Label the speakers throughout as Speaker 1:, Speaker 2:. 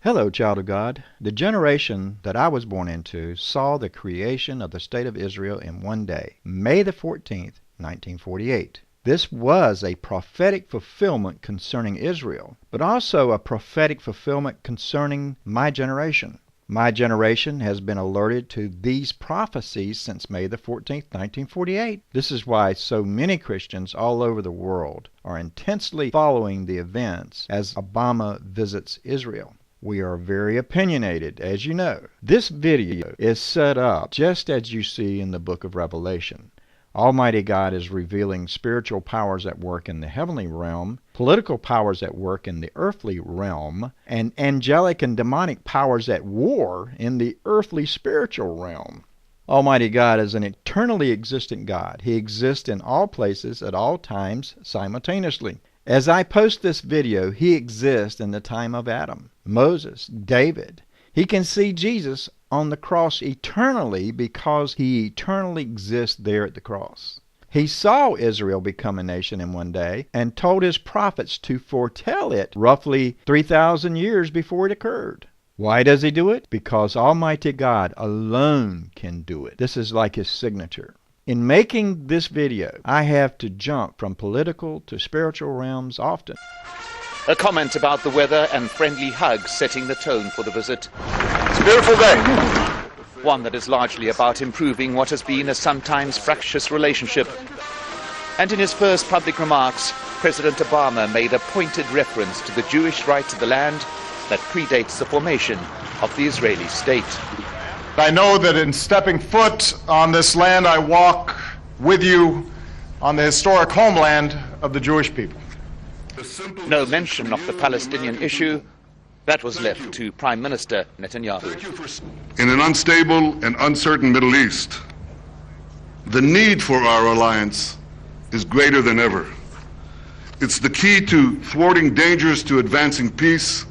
Speaker 1: Hello, child of God. The generation that I was born into saw the creation of the State of Israel in one day, May the 14th, 1948. This was a prophetic fulfillment concerning Israel, but also a prophetic fulfillment concerning my generation. My generation has been alerted to these prophecies since May the 14th, 1948. This is why so many Christians all over the world are intensely following the events as Obama visits Israel. We are very opinionated, as you know. This video is set up just as you see in the book of Revelation. Almighty God is revealing spiritual powers at work in the heavenly realm, political powers at work in the earthly realm, and angelic and demonic powers at war in the earthly spiritual realm. Almighty God is an eternally existent God. He exists in all places at all times simultaneously. As I post this video, he exists in the time of Adam, Moses, David. He can see Jesus on the cross eternally because he eternally exists there at the cross. He saw Israel become a nation in one day and told his prophets to foretell it roughly 3,000 years before it occurred. Why does he do it? Because Almighty God alone can do it. This is like his signature. In making this video, I have to jump from political to spiritual realms often.
Speaker 2: A comment about the weather and friendly hugs setting the tone for the visit.
Speaker 3: It's a beautiful day.
Speaker 2: One that is largely about improving what has been a sometimes fractious relationship. And in his first public remarks, President Obama made a pointed reference to the Jewish right to the land that predates the formation of the Israeli state.
Speaker 3: I know that in stepping foot on this land, I walk with you on the historic homeland of the Jewish people.
Speaker 2: No mention of the Palestinian issue. That was left to Prime Minister Netanyahu.
Speaker 4: In an unstable and uncertain Middle East, the need for our alliance is greater than ever. It's the key to thwarting dangers to advancing peace.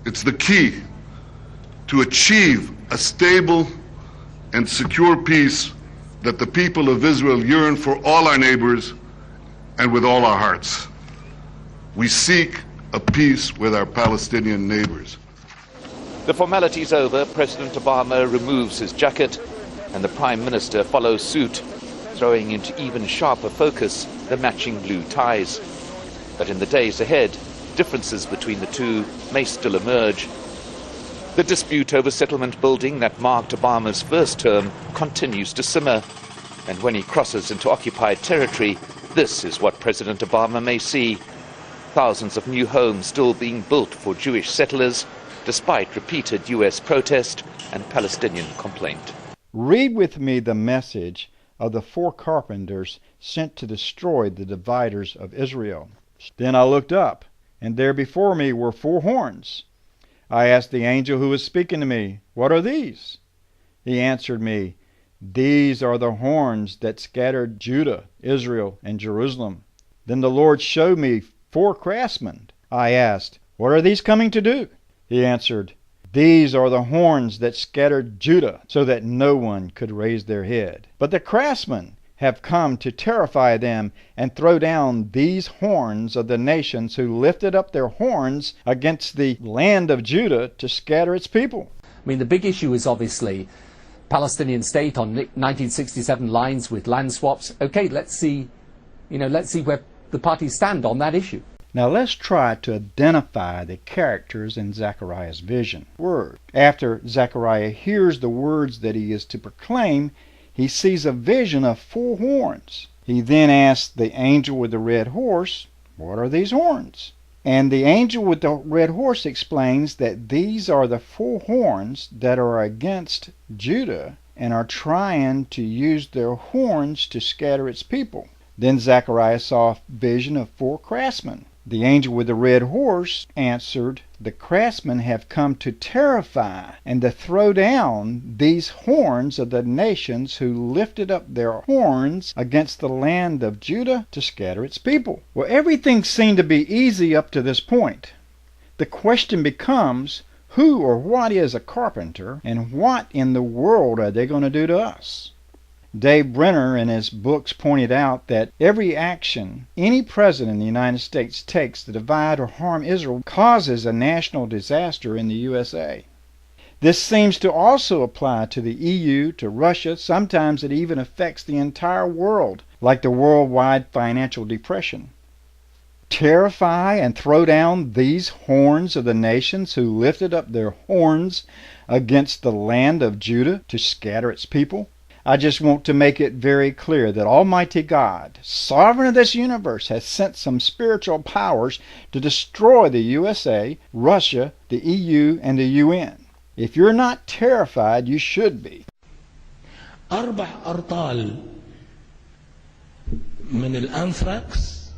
Speaker 4: It's the key to achieve a stable and secure peace that the people of Israel yearn for all our neighbors and with all our hearts. We seek a peace with our Palestinian neighbors.
Speaker 2: The formalities over, President Obama removes his jacket and the Prime Minister follows suit, throwing into even sharper focus the matching blue ties. But in the days ahead, differences between the two may still emerge. The dispute over settlement building that marked Obama's first term continues to simmer. And when he crosses into occupied territory, this is what President Obama may see. Thousands of new homes still being built for Jewish settlers, despite repeated U.S. protest and Palestinian complaint.
Speaker 1: Read with me the message of the 4 carpenters sent to destroy the dividers of Israel. Then I looked up, and there before me were 4 horns. I asked the angel who was speaking to me, "What are these?" He answered me, "These are the horns that scattered Judah, Israel, and Jerusalem." Then the Lord showed me 4 craftsmen. I asked, "What are these coming to do?" He answered, "These are the horns that scattered Judah, so that no one could raise their head. But the craftsmen have come to terrify them and throw down these horns of the nations who lifted up their horns against the land of Judah to scatter its people."
Speaker 5: I mean, the big issue is obviously Palestinian state on 1967 lines with land swaps. Okay, let's see where the parties stand on that issue.
Speaker 1: Now let's try to identify the characters in Zechariah's vision. After Zechariah hears the words that he is to proclaim, he sees a vision of 4 horns. He then asks the angel with the red horse, "What are these horns?" And the angel with the red horse explains that these are the 4 horns that are against Judah and are trying to use their horns to scatter its people. Then Zechariah saw a vision of 4 craftsmen. The angel with the red horse answered, "The craftsmen have come to terrify and to throw down these horns of the nations who lifted up their horns against the land of Judah to scatter its people." Well, everything seemed to be easy up to this point. The question becomes, who or what is a carpenter, and what in the world are they going to do to us? Dave Brenner in his books pointed out that every action any president in the United States takes to divide or harm Israel causes a national disaster in the USA. This seems to also apply to the EU, to Russia. Sometimes it even affects the entire world, like the worldwide financial depression. Terrify and throw down these horns of the nations who lifted up their horns against the land of Judah to scatter its people? I just want to make it very clear that Almighty God, sovereign of this universe, has sent some spiritual powers to destroy the USA, Russia, the EU, and the UN. If you're not terrified, you should be.
Speaker 6: 4 أرطال من الأنثراكس،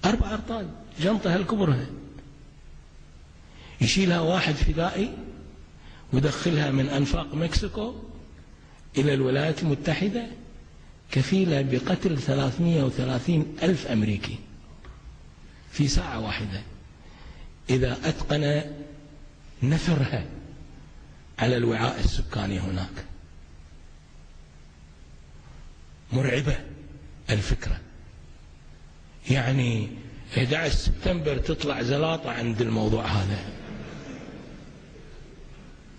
Speaker 6: 4 أرطال، جنطة هالكبرها، يشيلها واحد فدائي ويدخلها من أنفاق مكسيكو إلى الولايات المتحدة، كفيلة بقتل 330,000 أمريكي في ساعة واحدة إذا أتقن نثرها على الوعاء السكاني هناك. مرعبة الفكرة. يعني 11 سبتمبر تطلع زلاطة عند الموضوع هذا،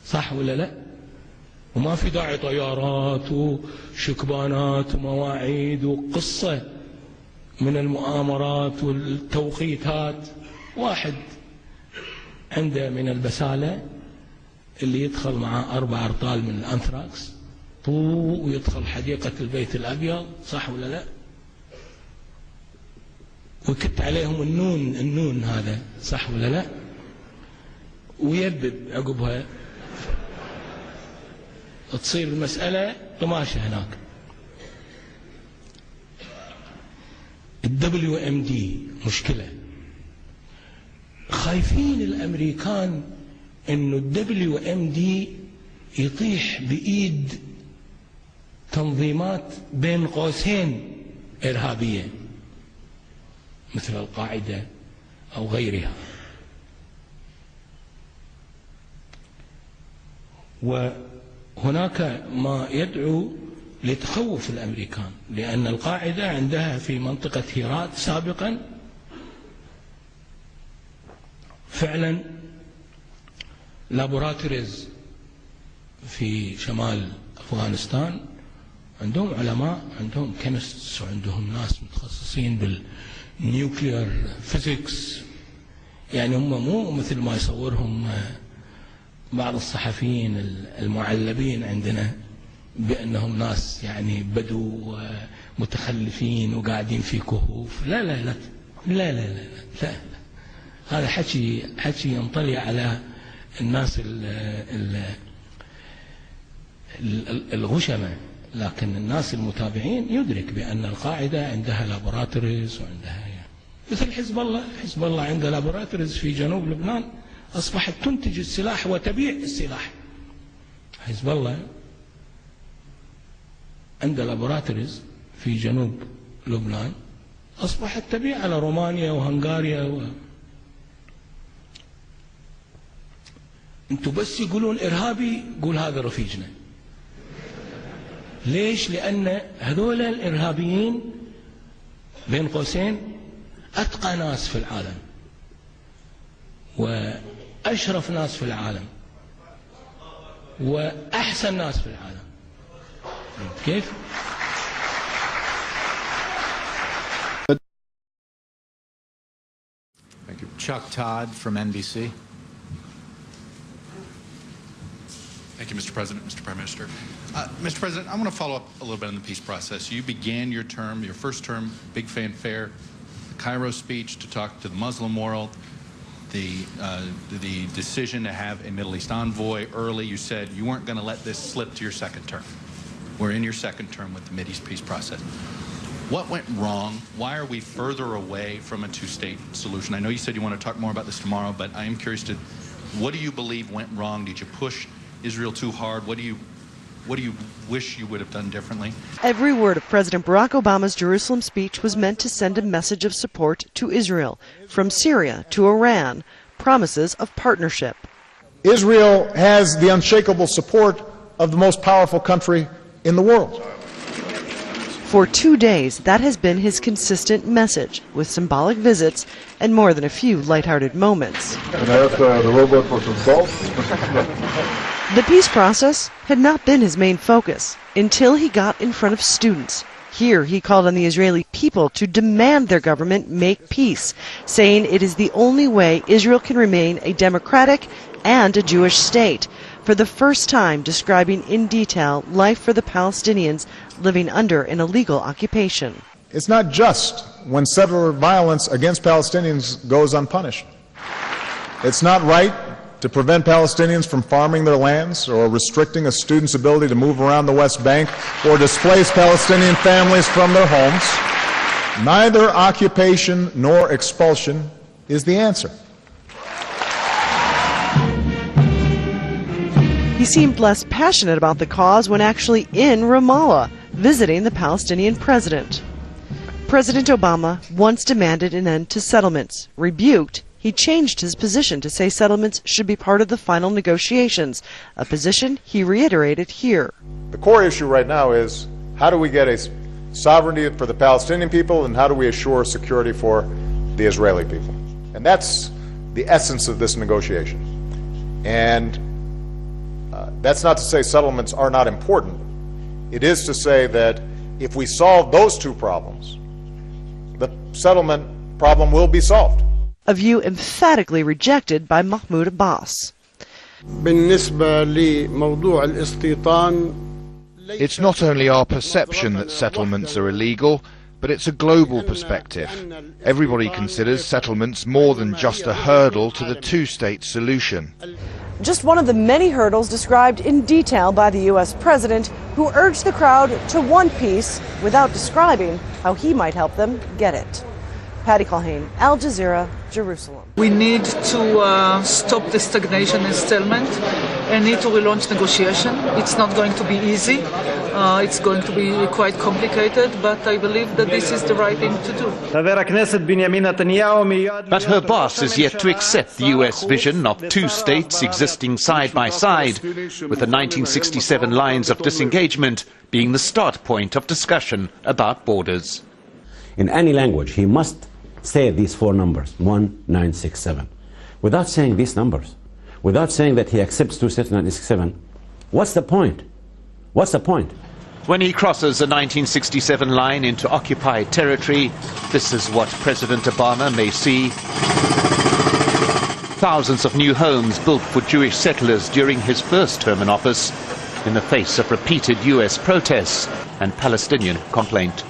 Speaker 6: صح ولا لا؟ وما في داعي طيارات وشكبانات ومواعيد وقصة من المؤامرات والتوقيتات. واحد عنده من البسالة اللي يدخل معاه 4 أرطال من الأنثراكس ويدخل حديقة البيت الأبيض، صح ولا لا؟ ويكت عليهم النون هذا، صح ولا لا؟ ويبب عقبها، تصير المسألة طماشة هناك. WMD مشكلة. خايفين الأمريكان إنه WMD يطيح بإيد تنظيمات بين قوسين إرهابية مثل القاعدة أو غيرها. وهناك ما يدعو لتخوف الأمريكان، لأن القاعدة عندها في منطقة هيرات سابقا فعلا لابوراتوريز في شمال أفغانستان، عندهم علماء، عندهم كيمستس، وعندهم ناس متخصصين بالنيوكلير فيزيكس. يعني هم مو مثل ما يصورهم بعض الصحفيين المعلبين عندنا بأنهم ناس يعني بدو متخلفين وقاعدين في كهوف. لا لا لا لا لا لا, لا, لا. هذا حكي ينطلي على الناس الغشمة، لكن الناس المتابعين يدرك بأن القاعدة عندها لابوراتوريز وعندها مثل حزب الله. حزب الله عنده لابوراتوريز في جنوب لبنان أصبحت تنتج السلاح وتبيع السلاح. حزب الله عنده لابوراتوريز في جنوب لبنان أصبحت تبيع على رومانيا وهنغاريا انتوا بس يقولون إرهابي قول هذا رفيجنا. ليش؟ لأن هذول الإرهابيين بين قوسين أتقى ناس في العالم وأشرف ناس في العالم وأحسن ناس في العالم. كيف؟
Speaker 7: Thank you. Chuck Todd from NBC.
Speaker 8: Thank you, Mr. President, Mr. Prime Minister. Mr. President, I want to follow up a little bit on the peace process. You began your term, your first term, big fanfare, the Cairo speech to talk to the Muslim world, the decision to have a Middle East envoy early. You said you weren't going to let this slip to your second term. We're in your second term with the Mideast peace process. What went wrong? Why are we further away from a two-state solution? I know you said you want to talk more about this tomorrow, but I am curious to, what do you believe went wrong? Did you push Israel too hard? What do you wish you would have done differently?
Speaker 9: Every word of President Barack Obama's Jerusalem speech was meant to send a message of support to Israel, from Syria to Iran, promises of partnership.
Speaker 3: Israel has the unshakable support of the most powerful country in the world.
Speaker 9: For 2 days, that has been his consistent message, with symbolic visits and more than a few lighthearted moments.
Speaker 3: The robot for some salt.
Speaker 9: The peace process had not been his main focus until he got in front of students. Here he called on the Israeli people to demand their government make peace, saying it is the only way Israel can remain a democratic and a Jewish state, for the first time describing in detail life for the Palestinians living under an illegal occupation.
Speaker 3: It's not just when settler violence against Palestinians goes unpunished. It's not right to prevent Palestinians from farming their lands or restricting a student's ability to move around the West Bank or displace Palestinian families from their homes. Neither occupation nor expulsion is the answer.
Speaker 9: He seemed less passionate about the cause when actually in Ramallah, visiting the Palestinian president. President Obama once demanded an end to settlements. Rebuked, he changed his position to say settlements should be part of the final negotiations, a position he reiterated here.
Speaker 3: The core issue right now is how do we get a sovereignty for the Palestinian people and how do we assure security for the Israeli people? And that's the essence of this negotiation. And that's not to say settlements are not important. It is to say that if we solve those two problems, the settlement problem will be solved.
Speaker 9: A view emphatically rejected by Mahmoud Abbas.
Speaker 10: It's not only our perception that settlements are illegal, but it's a global perspective. Everybody considers settlements more than just a hurdle to the two-state solution.
Speaker 9: Just one of the many hurdles described in detail by the U.S. president, who urged the crowd to want peace without describing how he might help them get it. Patty Culhane, Al Jazeera, Jerusalem.
Speaker 11: We need to stop the stagnation and stalemate and need to relaunch negotiation. It's not going to be easy. It's going to be quite complicated, but I believe that this is the right thing to do.
Speaker 2: But her boss is yet to accept the US vision of two states existing side by side, with the 1967 lines of disengagement being the start point of discussion about borders.
Speaker 12: In any language, he must say these four numbers, 1967. Without saying these numbers, without saying that he accepts two states 1967, what's the point? What's the point?
Speaker 2: When he crosses the 1967 line into occupied territory, this is what President Obama may see. Thousands of new homes built for Jewish settlers during his first term in office, in the face of repeated US protests and Palestinian complaint.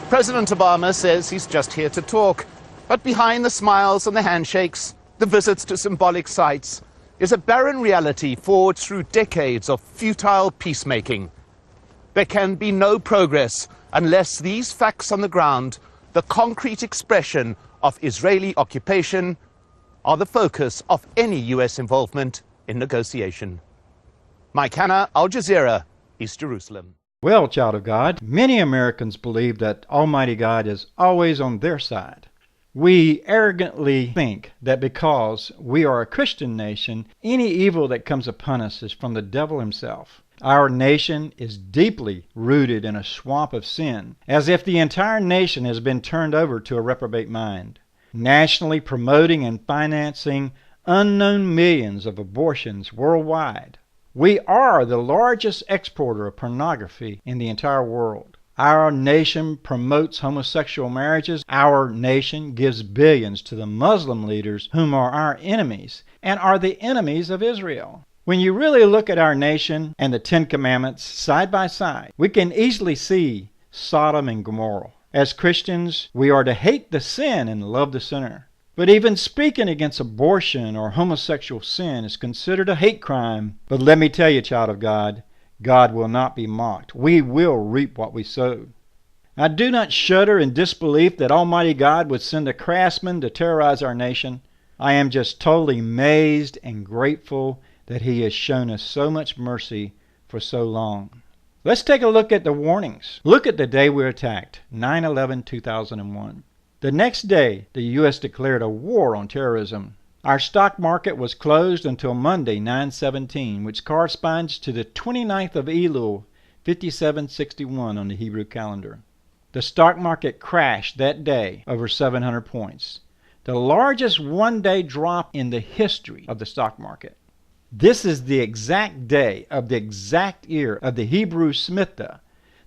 Speaker 2: President Obama says he's just here to talk, but behind the smiles and the handshakes, the visits to symbolic sites, is a barren reality forged through decades of futile peacemaking. There can be no progress unless these facts on the ground, the concrete expression of Israeli occupation, are the focus of any US involvement in negotiation. Mike Hanna, Al Jazeera, East Jerusalem.
Speaker 1: Well, child of God, many Americans believe that Almighty God is always on their side. We arrogantly think that because we are a Christian nation, any evil that comes upon us is from the devil himself. Our nation is deeply rooted in a swamp of sin, as if the entire nation has been turned over to a reprobate mind, nationally promoting and financing unknown millions of abortions worldwide. We are the largest exporter of pornography in the entire world. Our nation promotes homosexual marriages. Our nation gives billions to the Muslim leaders whom are our enemies and are the enemies of Israel. When you really look at our nation and the Ten Commandments side by side, we can easily see Sodom and Gomorrah. As Christians, we are to hate the sin and love the sinner. But even speaking against abortion or homosexual sin is considered a hate crime. But let me tell you, child of God, God will not be mocked. We will reap what we sow. I do not shudder in disbelief that Almighty God would send a craftsman to terrorize our nation. I am just totally amazed and grateful that He has shown us so much mercy for so long. Let's take a look at the warnings. Look at the day we were attacked, 9/11/2001. The next day, the U.S. declared a war on terrorism. Our stock market was closed until Monday, 9/17, which corresponds to the 29th of Elul, 5761 on the Hebrew calendar. The stock market crashed that day over 700 points, the largest one-day drop in the history of the stock market. This is the exact day of the exact year of the Hebrew Shemitah,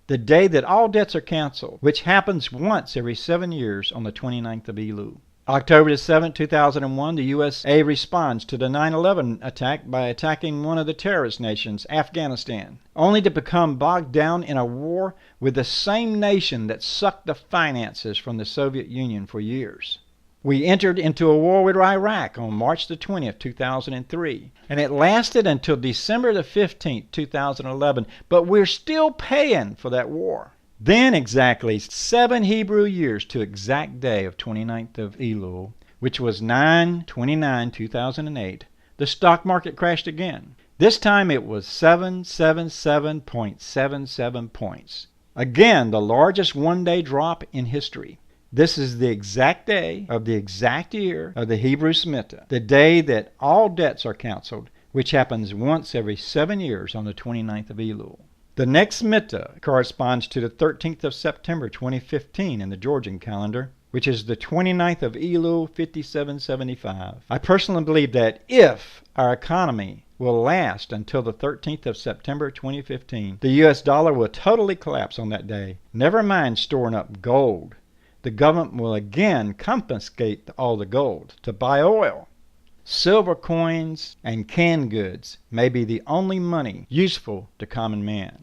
Speaker 1: the day that all debts are canceled, which happens once every 7 years on the 29th of Elul. October 7, 2001, the USA responds to the 9/11 attack by attacking one of the terrorist nations, Afghanistan, only to become bogged down in a war with the same nation that sucked the finances from the Soviet Union for years. We entered into a war with Iraq on March the 20th, 2003, and it lasted until December the 15th, 2011, but we're still paying for that war. Then exactly 7 Hebrew years to exact day of 29th of Elul, which was 9/29/2008, the stock market crashed again. This time it was 777.77 points. Again, the largest one-day drop in history. This is the exact day of the exact year of the Hebrew Shemitah, the day that all debts are canceled, which happens once every 7 years on the 29th of Elul. The next Shemitah corresponds to the 13th of September 2015 in the Georgian calendar, which is the 29th of Elul 5775. I personally believe that if our economy will last until the 13th of September 2015, the US dollar will totally collapse on that day. Never mind storing up gold. The government will again confiscate all the gold to buy oil. Silver coins and canned goods may be the only money useful to common man.